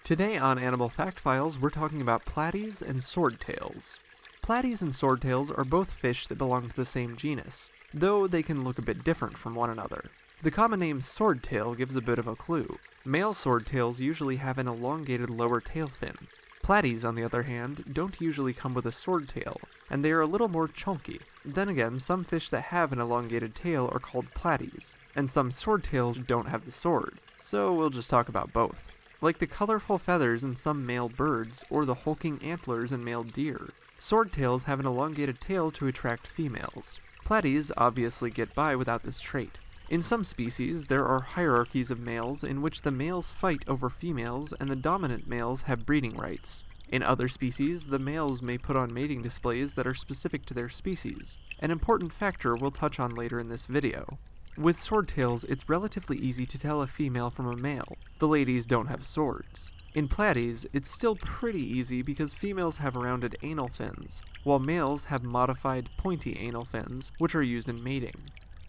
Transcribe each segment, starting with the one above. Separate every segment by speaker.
Speaker 1: Today on Animal Fact Files, we're talking about platies and swordtails. Platies and swordtails are both fish that belong to the same genus, though they can look a bit different from one another. The common name swordtail gives a bit of a clue. Male swordtails usually have an elongated lower tail fin. Platies, on the other hand, don't usually come with a swordtail, and they are a little more chunky. Then again, some fish that have an elongated tail are called platies, and some swordtails don't have the sword, so we'll just talk about both. Like the colorful feathers in some male birds, or the hulking antlers in male deer, swordtails have an elongated tail to attract females. Platies obviously get by without this trait. In some species, there are hierarchies of males in which the males fight over females and the dominant males have breeding rights. In other species, the males may put on mating displays that are specific to their species, an important factor we'll touch on later in this video. With swordtails, it's relatively easy to tell a female from a male. The ladies don't have swords. In platies, it's still pretty easy because females have rounded anal fins, while males have modified pointy anal fins, which are used in mating.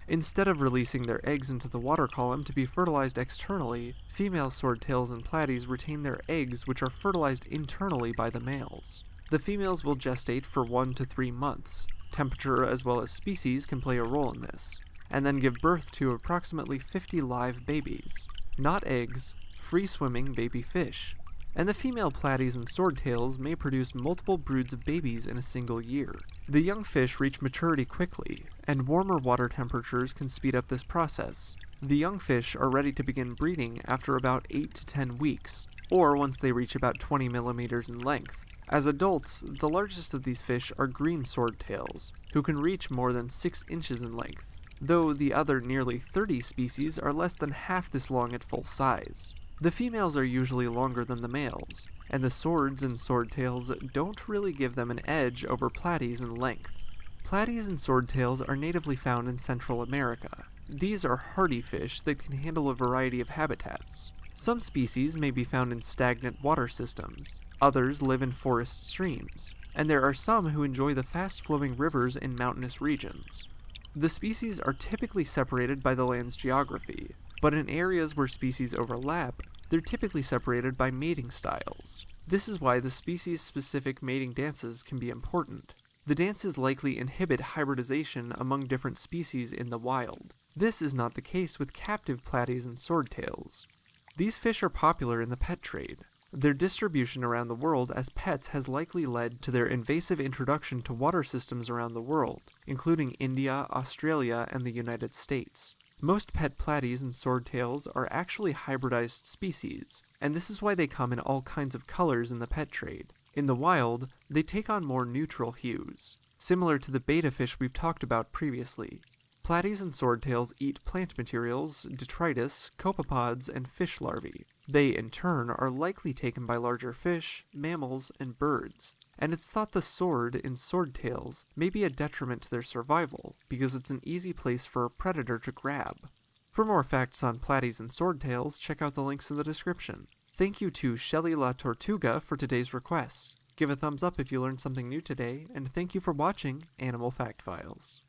Speaker 1: Instead of releasing their eggs into the water column to be fertilized externally, female swordtails and platies retain their eggs, which are fertilized internally by the males. The females will gestate for 1 to 3 months. Temperature as well as species can play a role in this, and then give birth to approximately 50 live babies. Not eggs, free-swimming baby fish. And the female platies and swordtails may produce multiple broods of babies in a single year. The young fish reach maturity quickly, and warmer water temperatures can speed up this process. The young fish are ready to begin breeding after about 8 to 10 weeks, or once they reach about 20 millimeters in length. As adults, the largest of these fish are green swordtails, who can reach more than 6 inches in length, though the other nearly 30 species are less than half this long at full size. The females are usually longer than the males, and the swords and swordtails don't really give them an edge over platies in length. Platies and swordtails are natively found in Central America. These are hardy fish that can handle a variety of habitats. Some species may be found in stagnant water systems, others live in forest streams, and there are some who enjoy the fast-flowing rivers in mountainous regions. The species are typically separated by the land's geography, but in areas where species overlap, they're typically separated by mating styles. This is why the species-specific mating dances can be important. The dances likely inhibit hybridization among different species in the wild. This is not the case with captive platies and swordtails. These fish are popular in the pet trade. Their distribution around the world as pets has likely led to their invasive introduction to water systems around the world, including India, Australia, and the United States. Most pet platies and swordtails are actually hybridized species, and this is why they come in all kinds of colors in the pet trade. In the wild, they take on more neutral hues, similar to the betta fish we've talked about previously. Platies and swordtails eat plant materials, detritus, copepods, and fish larvae. They, in turn, are likely taken by larger fish, mammals, and birds, and it's thought the sword in swordtails may be a detriment to their survival, because it's an easy place for a predator to grab. For more facts on platies and swordtails, check out the links in the description. Thank you to Shelly La Tortuga for today's request. Give a thumbs up if you learned something new today, and thank you for watching Animal Fact Files.